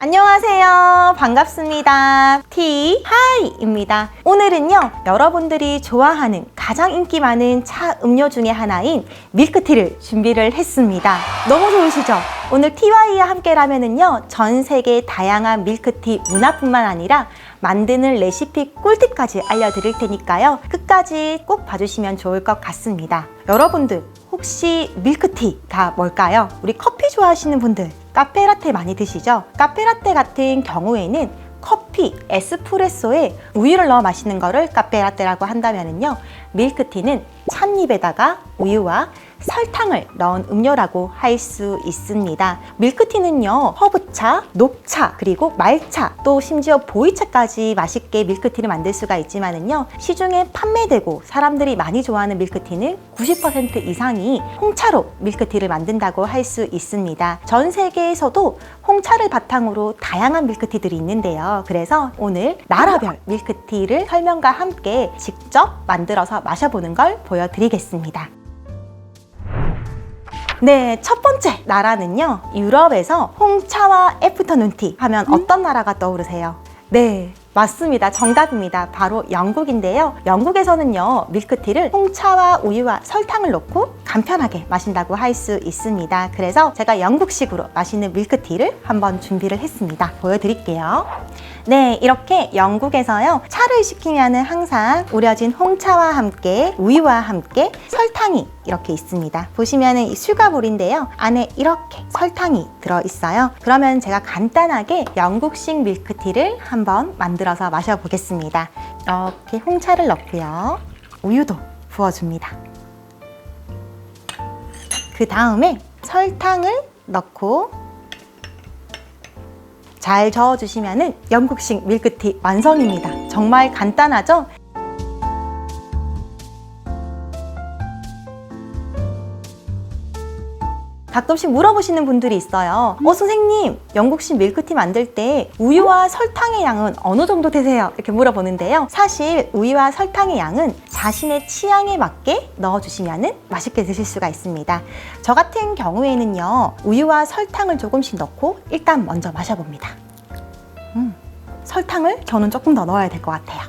안녕하세요. 반갑습니다. 티하이입니다. 오늘은요, 여러분들이 좋아하는 가장 인기 많은 차 음료 중에 하나인 밀크티를 준비를 했습니다. 너무 좋으시죠? 오늘 티와이와 함께라면은요, 전 세계 다양한 밀크티 문화뿐만 아니라 만드는 레시피 꿀팁까지 알려드릴 테니까요. 끝까지 꼭 봐주시면 좋을 것 같습니다. 여러분들, 혹시 밀크티가 뭘까요? 우리 커피 좋아하시는 분들, 카페라떼 많이 드시죠? 카페라떼 같은 경우에는 커피, 에스프레소에 우유를 넣어 마시는 거를 카페라떼라고 한다면요, 밀크티는 찻잎에다가 우유와 설탕을 넣은 음료라고 할 수 있습니다. 밀크티는요, 허브차, 녹차, 그리고 말차, 또 심지어 보이차까지 맛있게 밀크티를 만들 수가 있지만은요, 시중에 판매되고 사람들이 많이 좋아하는 밀크티는 90% 이상이 홍차로 밀크티를 만든다고 할 수 있습니다. 전 세계에서도 홍차를 바탕으로 다양한 밀크티들이 있는데요. 그래서 오늘 나라별 밀크티를 설명과 함께 직접 만들어서 마셔보는 걸 보여드리겠습니다. 네, 첫 번째 나라는요, 유럽에서 홍차와 애프터눈티 하면 어떤 나라가 떠오르세요? 네, 맞습니다. 정답입니다. 바로 영국인데요. 영국에서는요, 밀크티를 홍차와 우유와 설탕을 넣고 간편하게 마신다고 할 수 있습니다. 그래서 제가 영국식으로 마시는 밀크티를 한번 준비를 했습니다. 보여드릴게요. 네, 이렇게 영국에서요, 차를 시키면은 항상 우려진 홍차와 함께 우유와 함께 설탕이 이렇게 있습니다. 보시면은 이 슈가볼인데요, 안에 이렇게 설탕이 들어있어요. 그러면 제가 간단하게 영국식 밀크티를 한번 만들어서 마셔보겠습니다. 이렇게 홍차를 넣고요, 우유도 부어줍니다. 그 다음에 설탕을 넣고 잘 저어주시면은 영국식 밀크티 완성입니다. 정말 간단하죠? 가끔씩 물어보시는 분들이 있어요. 선생님, 영국식 밀크티 만들 때 우유와 설탕의 양은 어느 정도 되세요? 이렇게 물어보는데요. 사실 우유와 설탕의 양은 자신의 취향에 맞게 넣어주시면 맛있게 드실 수가 있습니다. 저 같은 경우에는요, 우유와 설탕을 조금씩 넣고 일단 먼저 마셔봅니다. 설탕을 저는 조금 더 넣어야 될 것 같아요.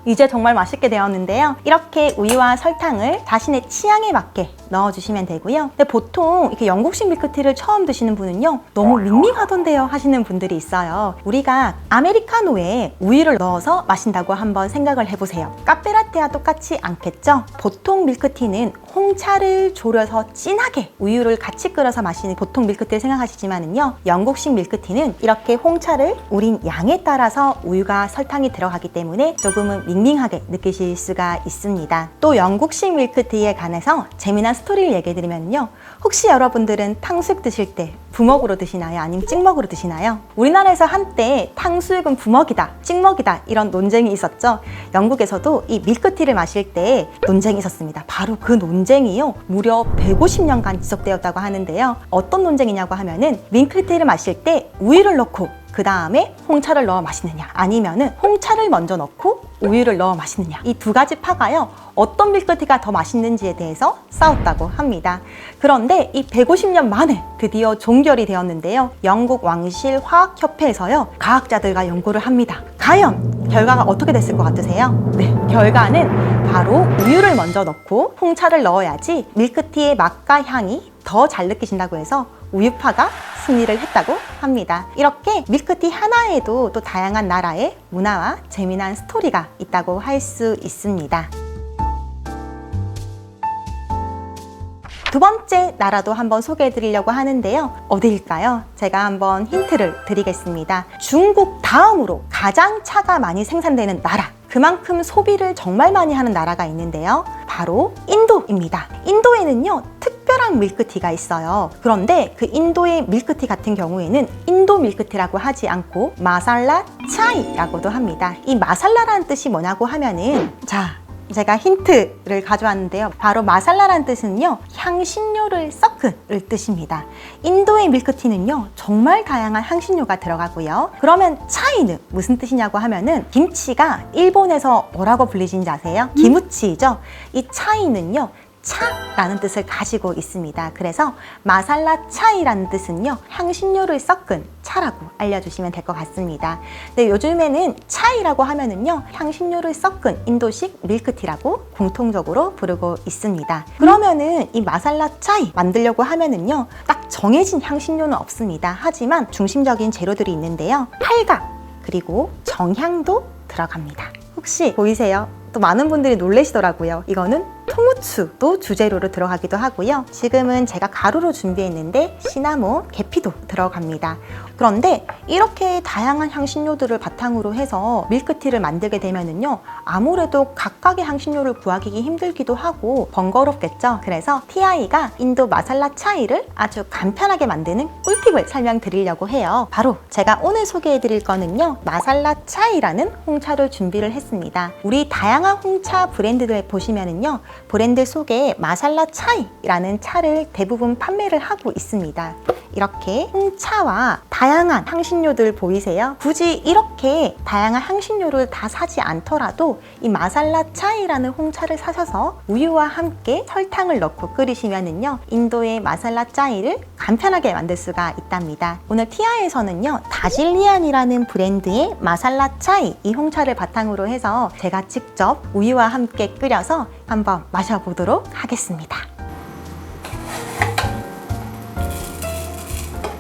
이제 정말 맛있게 되었는데요. 이렇게 우유와 설탕을 자신의 취향에 맞게 넣어주시면 되고요. 근데 보통 이렇게 영국식 밀크티를 처음 드시는 분은요, 너무 밍밍하던데요 하시는 분들이 있어요. 우리가 아메리카노에 우유를 넣어서 마신다고 한번 생각을 해보세요. 카페라떼와 똑같지 않겠죠? 보통 밀크티는 홍차를 졸여서 진하게 우유를 같이 끓여서 마시는 보통 밀크티를 생각하시지만은요, 영국식 밀크티는 이렇게 홍차를 우린 양에 따라서 우유가 설탕이 들어가기 때문에 조금은 밍밍하게 느끼실 수가 있습니다. 또 영국식 밀크티에 관해서 재미난 스토리를 얘기해드리면요, 혹시 여러분들은 탕수육 드실 때 부먹으로 드시나요? 아니면 찍먹으로 드시나요? 우리나라에서 한때 탕수육은 부먹이다, 찍먹이다 이런 논쟁이 있었죠. 영국에서도 이 밀크티를 마실 때 논쟁이 있었습니다. 바로 그 논쟁이요, 무려 150년간 지속되었다고 하는데요. 어떤 논쟁이냐고 하면은 밀크티를 마실 때 우유를 넣고 그 다음에 홍차를 넣어 마시느냐, 아니면은 홍차를 먼저 넣고 우유를 넣어 마시느냐, 이 두 가지 파가요, 어떤 밀크티가 더 맛있는지에 대해서 싸웠다고 합니다. 그런데 이 150년 만에 드디어 종결이 되었는데요, 영국 왕실 화학협회에서요, 과학자들과 연구를 합니다. 과연 결과가 어떻게 됐을 것 같으세요? 네, 결과는 바로 우유를 먼저 넣고 홍차를 넣어야지 밀크티의 맛과 향이 더 잘 느끼신다고 해서 우유파가 승리를 했다고 합니다. 이렇게 밀크티 하나에도 또 다양한 나라의 문화와 재미난 스토리가 있다고 할 수 있습니다. 두 번째 나라도 한번 소개해 드리려고 하는데요. 어디일까요? 제가 한번 힌트를 드리겠습니다. 중국 다음으로 가장 차가 많이 생산되는 나라, 그만큼 소비를 정말 많이 하는 나라가 있는데요. 바로 인도입니다. 인도에는요, 특별한 밀크티가 있어요. 그런데 그 인도의 밀크티 같은 경우에는 인도 밀크티라고 하지 않고 마살라 차이라고도 합니다. 이 마살라라는 뜻이 뭐냐고 하면은, 제가 힌트를 가져왔는데요. 바로 마살라라는 뜻은요, 향신료를 섞은을 뜻입니다. 인도의 밀크티는요, 정말 다양한 향신료가 들어가고요. 그러면 차이는 무슨 뜻이냐고 하면은, 김치가 일본에서 뭐라고 불리는지 아세요? 기무치죠. 이 차이는요, 차라는 뜻을 가지고 있습니다. 그래서 마살라 차이라는 뜻은요, 향신료를 섞은 차라고 알려주시면 될 것 같습니다. 근데 요즘에는 차이라고 하면은요, 향신료를 섞은 인도식 밀크티라고 공통적으로 부르고 있습니다. 그러면은 이 마살라 차이 만들려고 하면은요, 딱 정해진 향신료는 없습니다. 하지만 중심적인 재료들이 있는데요, 팔각 그리고 정향도 들어갑니다. 혹시 보이세요? 또 많은 분들이 놀라시더라고요. 이거는 통후추도 주재료로 들어가기도 하고요. 지금은 제가 가루로 준비했는데 시나몬, 계피도 들어갑니다. 그런데 이렇게 다양한 향신료들을 바탕으로 해서 밀크티를 만들게 되면은요, 아무래도 각각의 향신료를 구하기 힘들기도 하고 번거롭겠죠. 그래서 TI가 인도 마살라 차이를 아주 간편하게 만드는 꿀팁을 설명드리려고 해요. 바로 제가 오늘 소개해드릴 거는요, 마살라 차이라는 홍차를 준비를 했습니다. 우리 다양한 홍차 브랜드들 보시면은요, 브랜드 속에 마살라 차이라는 차를 대부분 판매를 하고 있습니다. 이렇게 홍차와 다양한 향신료들 보이세요? 굳이 이렇게 다양한 향신료를 다 사지 않더라도 이 마살라 차이라는 홍차를 사셔서 우유와 함께 설탕을 넣고 끓이시면은요, 인도의 마살라 차이를 간편하게 만들 수가 있답니다. 오늘 티아에서는요, 다질리안이라는 브랜드의 마살라 차이, 이 홍차를 바탕으로 해서 제가 직접 우유와 함께 끓여서 한번 마셔보도록 하겠습니다.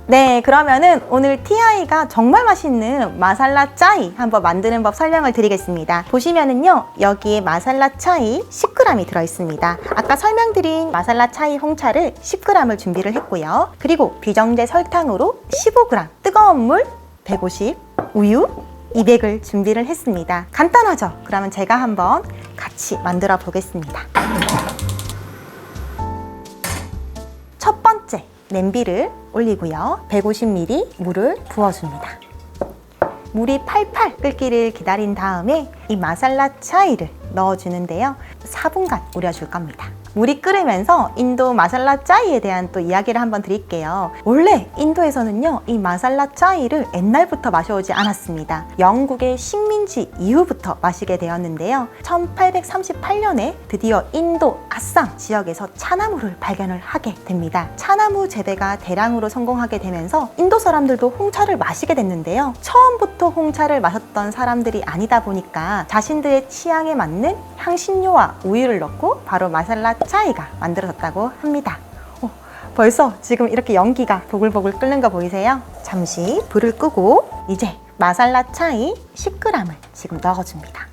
네, 그러면은 오늘 TI가 정말 맛있는 마살라 차이 한번 만드는 법 설명을 드리겠습니다. 보시면은요, 여기에 마살라 차이 10g이 들어있습니다. 아까 설명드린 마살라 차이 홍차를 10g을 준비를 했고요. 그리고 비정제 설탕으로 15g, 뜨거운 물 150, 우유 200을 준비를 했습니다. 간단하죠? 그러면 제가 한번 같이 만들어 보겠습니다. 첫 번째, 냄비를 올리고요. 150ml 물을 부어줍니다. 물이 팔팔 끓기를 기다린 다음에 이 마살라 차이를 넣어주는데요. 4분간 우려줄 겁니다. 물이 끓으면서 인도 마살라 차이에 대한 또 이야기를 한번 드릴게요. 원래 인도에서는요, 이 마살라 차이를 옛날부터 마셔오지 않았습니다. 영국의 식민지 이후부터 마시게 되었는데요. 1838년에 드디어 인도 아쌈 지역에서 차나무를 발견을 하게 됩니다. 차나무 재배가 대량으로 성공하게 되면서 인도 사람들도 홍차를 마시게 됐는데요. 처음부터 홍차를 마셨던 사람들이 아니다 보니까 자신들의 취향에 맞는 향신료와 우유를 넣고 바로 마살라 차이가 만들어졌다고 합니다. 벌써 지금 이렇게 연기가 보글보글 끓는 거 보이세요? 잠시 불을 끄고 이제 마살라 차이 10g을 지금 넣어줍니다.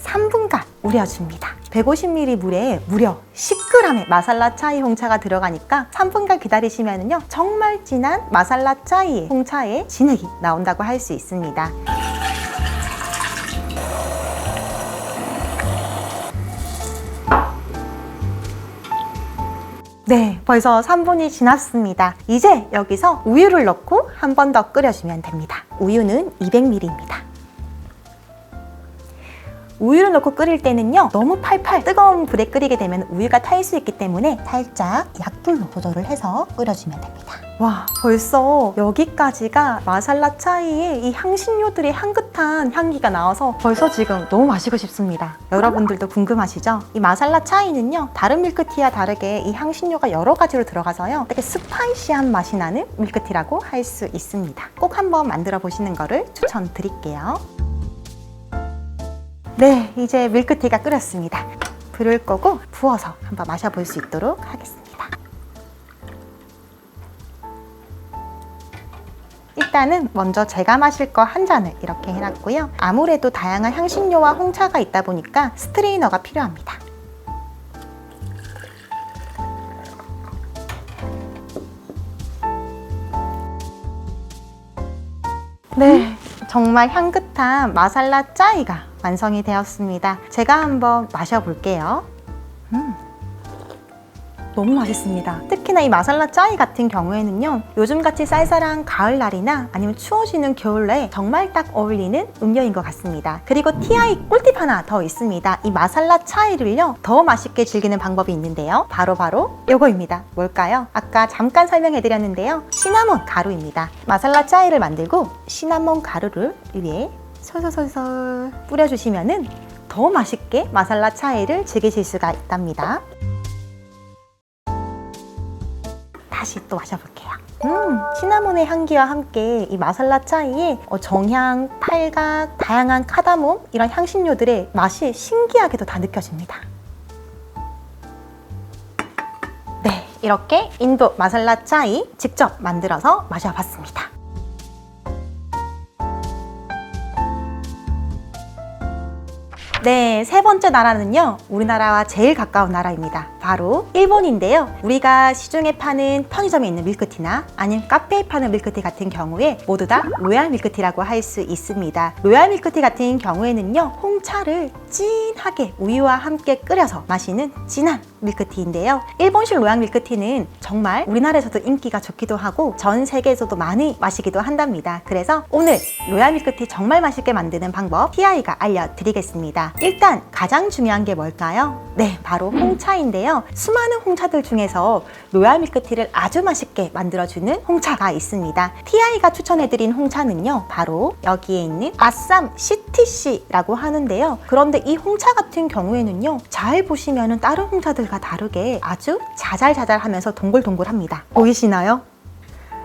3분간 우려줍니다. 150ml 물에 무려 10g의 마살라 차이 홍차가 들어가니까 3분간 기다리시면요, 정말 진한 마살라 차이 홍차의 진액이 나온다고 할 수 있습니다. 네, 벌써 3분이 지났습니다. 이제 여기서 우유를 넣고 한 번 더 끓여주면 됩니다. 우유는 200ml입니다. 우유를 넣고 끓일 때는요, 너무 팔팔 뜨거운 불에 끓이게 되면 우유가 탈 수 있기 때문에 살짝 약불로 조절을 해서 끓여주면 됩니다. 와, 벌써 여기까지가 마살라 차이의 이 향신료들의 향긋한 향기가 나와서 벌써 지금 너무 마시고 싶습니다. 여러분들도 궁금하시죠? 이 마살라 차이는요, 다른 밀크티와 다르게 이 향신료가 여러 가지로 들어가서요, 되게 스파이시한 맛이 나는 밀크티라고 할 수 있습니다. 꼭 한번 만들어 보시는 거를 추천드릴게요. 네, 이제 밀크티가 끓였습니다. 불을 끄고 부어서 한번 마셔볼 수 있도록 하겠습니다. 일단은 먼저 제가 마실 거 한 잔을 이렇게 해놨고요. 아무래도 다양한 향신료와 홍차가 있다 보니까 스트레이너가 필요합니다. 네, 정말 향긋한 마살라 차이가 완성이 되었습니다. 제가 한번 마셔볼게요. 너무 맛있습니다. 특히나 이 마살라 차이 같은 경우에는요, 요즘같이 쌀쌀한 가을날이나 아니면 추워지는 겨울에 정말 딱 어울리는 음료인 것 같습니다. 그리고 TI 꿀팁 하나 더 있습니다. 이 마살라 차이를요, 더 맛있게 즐기는 방법이 있는데요. 바로 이거입니다. 뭘까요? 아까 잠깐 설명해드렸는데요. 시나몬 가루입니다. 마살라 차이를 만들고 시나몬 가루를 위에 솔솔솔솔 뿌려주시면은 더 맛있게 마살라 차이를 즐기실 수가 있답니다. 다시 또 마셔볼게요. 시나몬의 향기와 함께 이 마살라 차이에 정향, 팔각, 다양한 카다몬 이런 향신료들의 맛이 신기하게도 다 느껴집니다. 네, 이렇게 인도 마살라 차이 직접 만들어서 마셔봤습니다. 네, 세 번째 나라는요, 우리나라와 제일 가까운 나라입니다. 바로 일본인데요. 우리가 시중에 파는 편의점에 있는 밀크티나 아니면 카페에 파는 밀크티 같은 경우에 모두 다 로얄 밀크티라고 할 수 있습니다. 로얄 밀크티 같은 경우에는요, 홍차를 진하게 우유와 함께 끓여서 마시는 진한 밀크티인데요. 일본식 로얄 밀크티는 정말 우리나라에서도 인기가 좋기도 하고 전 세계에서도 많이 마시기도 한답니다. 그래서 오늘 로얄 밀크티 정말 맛있게 만드는 방법 TI가 알려드리겠습니다. 일단 가장 중요한 게 뭘까요? 네, 바로 홍차인데요. 수많은 홍차들 중에서 로얄 밀크티를 아주 맛있게 만들어주는 홍차가 있습니다. TI가 추천해드린 홍차는요, 바로 여기에 있는 아쌈 CTC라고 하는데요. 그런데 이 홍차 같은 경우에는요, 잘 보시면은 다른 홍차들과 다르게 아주 자잘자잘하면서 동글동글합니다. 보이시나요?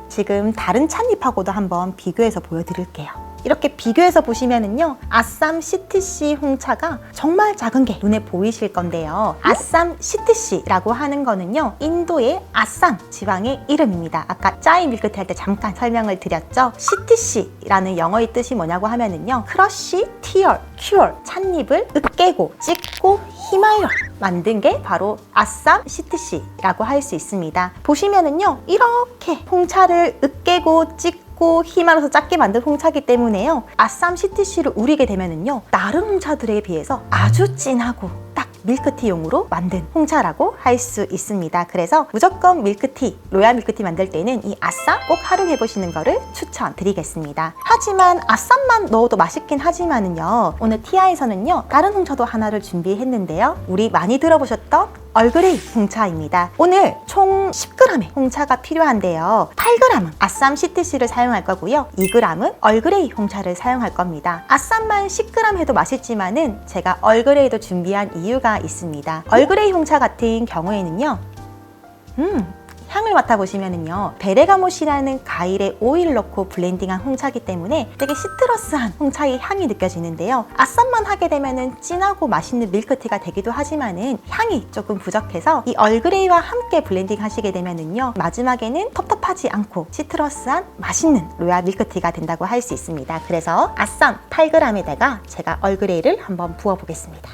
지금 다른 찻잎하고도 한번 비교해서 보여드릴게요. 이렇게 비교해서 보시면은요, 아쌈 CTC 홍차가 정말 작은 게 눈에 보이실 건데요. 아쌈 CTC라고 하는 거는요, 인도의 아쌈 지방의 이름입니다. 아까 짜이 밀크티 할 때 잠깐 설명을 드렸죠. CTC라는 영어의 뜻이 뭐냐고 하면은요, 크러쉬, 티얼, 큐얼, 찻잎을 으깨고 찢고 희말려 만든 게 바로 아쌈 CTC라고 할 수 있습니다. 보시면은요, 이렇게 홍차를 으깨고 찢고 희말려서 작게 만든 홍차기 때문에요, 아쌈 CTC를 우리게 되면은요, 다른 홍차들에 비해서 아주 진하고 딱 밀크티용으로 만든 홍차라고 할 수 있습니다. 그래서 무조건 밀크티, 로얄 밀크티 만들 때는 이 아쌈 꼭 활용해 보시는 거를 추천드리겠습니다. 하지만 아쌈만 넣어도 맛있긴 하지만은요, 오늘 TI에서는요, 다른 홍차도 하나를 준비했는데요. 우리 많이 들어보셨던 얼그레이 홍차입니다. 오늘 총 10g의 홍차가 필요한데요. 8g은 아쌈 CTC를 사용할 거고요. 2g은 얼그레이 홍차를 사용할 겁니다. 아쌈만 10g 해도 맛있지만은 제가 얼그레이도 준비한 이유가 있습니다. 얼그레이 홍차 같은 경우에는요, 향을 맡아보시면은요, 베레가못이라는 과일에 오일을 넣고 블렌딩한 홍차기 때문에 되게 시트러스한 홍차의 향이 느껴지는데요. 아쌈만 하게 되면은 진하고 맛있는 밀크티가 되기도 하지만은 향이 조금 부족해서 이 얼그레이와 함께 블렌딩 하시게 되면은요, 마지막에는 텁텁하지 않고 시트러스한 맛있는 로얄 밀크티가 된다고 할 수 있습니다. 그래서 아쌈 8g에다가 제가 얼그레이를 한번 부어 보겠습니다.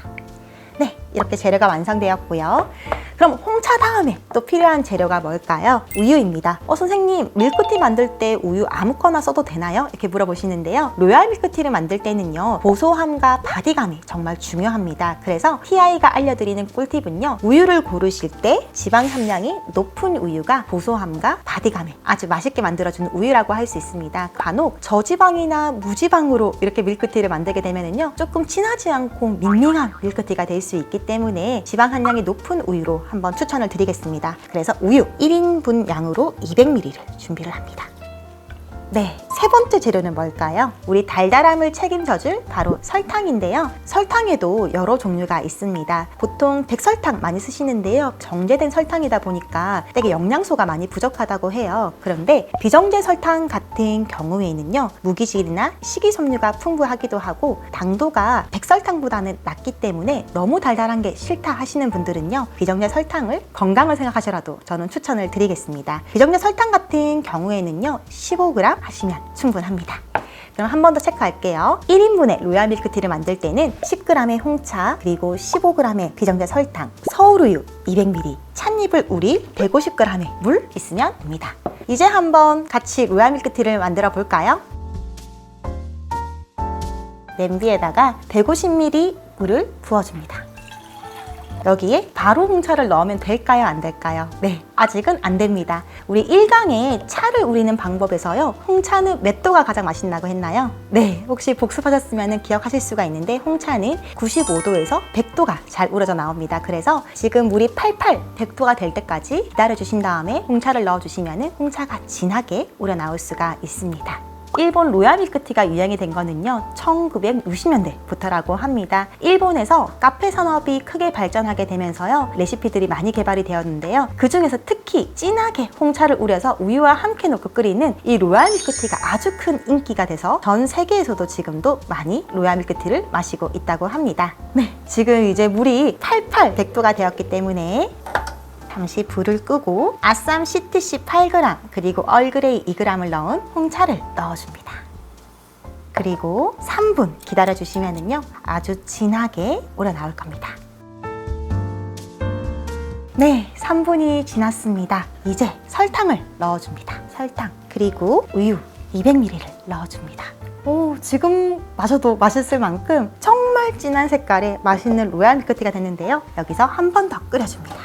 네, 이렇게 재료가 완성되었고요. 그럼 홍차 다음에 또 필요한 재료가 뭘까요? 우유입니다. 선생님, 밀크티 만들 때 우유 아무거나 써도 되나요? 이렇게 물어보시는데요. 로얄 밀크티를 만들 때는요, 고소함과 바디감이 정말 중요합니다. 그래서 TI가 알려드리는 꿀팁은요, 우유를 고르실 때 지방 함량이 높은 우유가 고소함과 바디감에 아주 맛있게 만들어주는 우유라고 할 수 있습니다. 간혹 저지방이나 무지방으로 이렇게 밀크티를 만들게 되면은요, 조금 진하지 않고 밍밍한 밀크티가 될 수 있기 때문에 지방 함량이 높은 우유로 한번 추천을 드리겠습니다. 그래서 우유 1인분 양으로 200ml를 준비를 합니다. 네, 세 번째 재료는 뭘까요? 우리 달달함을 책임져줄 바로 설탕인데요. 설탕에도 여러 종류가 있습니다. 보통 백설탕 많이 쓰시는데요, 정제된 설탕이다 보니까 되게 영양소가 많이 부족하다고 해요. 그런데 비정제 설탕 같은 경우에는요, 무기질이나 식이섬유가 풍부하기도 하고 당도가 백설탕보다는 낮기 때문에 너무 달달한 게 싫다 하시는 분들은요, 비정제 설탕을 건강을 생각하셔라도 저는 추천을 드리겠습니다. 비정제 설탕 같은 경우에는요, 15g 하시면 충분합니다. 그럼 한 번 더 체크할게요. 1인분의 로얄 밀크티를 만들 때는 10g의 홍차, 그리고 15g의 비정제 설탕, 서울우유 200ml, 찻잎을 우릴 150g의 물 있으면 됩니다. 이제 한번 같이 로얄 밀크티를 만들어 볼까요? 냄비에다가 150ml 물을 부어줍니다. 여기에 바로 홍차를 넣으면 될까요? 안 될까요? 네, 아직은 안 됩니다. 우리 1강에 차를 우리는 방법에서요, 홍차는 몇 도가 가장 맛있다고 했나요? 네, 혹시 복습하셨으면 기억하실 수가 있는데 홍차는 95도에서 100도가 잘 우러져 나옵니다. 그래서 지금 물이 100도가 될 때까지 기다려주신 다음에 홍차를 넣어주시면 홍차가 진하게 우러나올 수가 있습니다. 일본 로얄 밀크티가 유행이 된 거는요 1960년대부터라고 합니다. 일본에서 카페 산업이 크게 발전하게 되면서요 레시피들이 많이 개발이 되었는데요. 그 중에서 특히 진하게 홍차를 우려서 우유와 함께 넣고 끓이는 이 로얄 밀크티가 아주 큰 인기가 돼서 전 세계에서도 지금도 많이 로얄 밀크티를 마시고 있다고 합니다. 네, 지금 이제 물이 88 100도가 되었기 때문에 잠시 불을 끄고 아쌈 CTC 8g 그리고 얼그레이 2g을 넣은 홍차를 넣어줍니다. 그리고 3분 기다려주시면요 아주 진하게 우러나올 겁니다. 네, 3분이 지났습니다. 이제 설탕을 넣어줍니다. 설탕 그리고 우유 200ml를 넣어줍니다. 오, 지금 마셔도 맛있을 만큼 정말 진한 색깔의 맛있는 로얄 밀크티가 됐는데요. 여기서 한 번 더 끓여줍니다.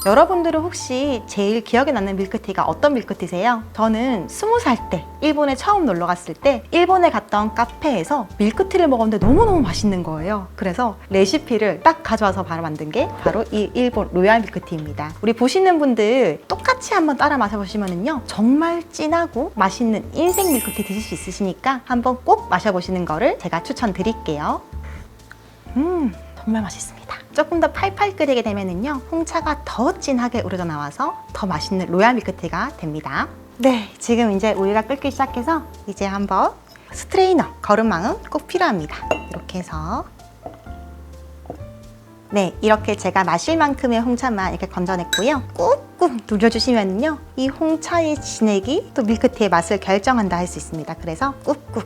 여러분들은 혹시 제일 기억에 남는 밀크티가 어떤 밀크티세요? 저는 20살 때 일본에 처음 놀러 갔을 때 일본에 갔던 카페에서 밀크티를 먹었는데 너무너무 맛있는 거예요. 그래서 레시피를 딱 가져와서 바로 만든 게 바로 이 일본 로얄 밀크티입니다. 우리 보시는 분들 똑같이 한번 따라 마셔보시면요 정말 진하고 맛있는 인생 밀크티 드실 수 있으시니까 한번 꼭 마셔보시는 거를 제가 추천드릴게요. 정말 맛있습니다. 조금 더 팔팔 끓이게 되면은요 홍차가 더 진하게 우러져 나와서 더 맛있는 로얄 밀크티가 됩니다. 네, 지금 이제 우유가 끓기 시작해서 이제 한번 스트레이너, 거름망은 꼭 필요합니다. 이렇게 해서 네, 이렇게 제가 마실 만큼의 홍차만 이렇게 건져냈고요. 꾹꾹 눌러주시면요 이 홍차의 진액이 또 밀크티의 맛을 결정한다 할 수 있습니다. 그래서 꾹꾹.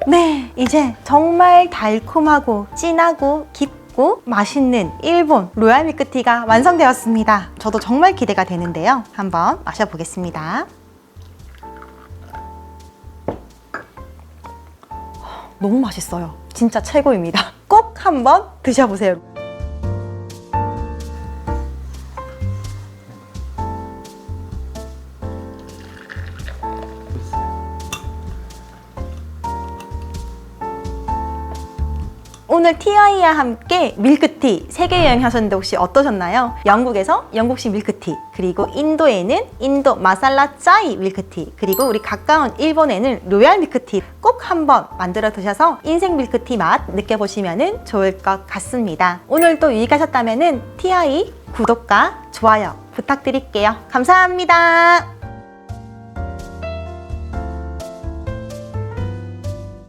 네, 이제 정말 달콤하고 진하고 깊고 맛있는 일본 로얄 밀크티가 완성되었습니다. 저도 정말 기대가 되는데요. 한번 마셔보겠습니다. 너무 맛있어요. 진짜 최고입니다. 꼭 한번 드셔보세요. 오늘 TI와 함께 밀크티 세계 여행하셨는데 혹시 어떠셨나요? 영국에서 영국식 밀크티, 그리고 인도에는 인도 마살라 짜이 밀크티, 그리고 우리 가까운 일본에는 로얄 밀크티 꼭 한번 만들어 드셔서 인생 밀크티 맛 느껴보시면 좋을 것 같습니다. 오늘도 유익하셨다면 TI 구독과 좋아요 부탁드릴게요. 감사합니다.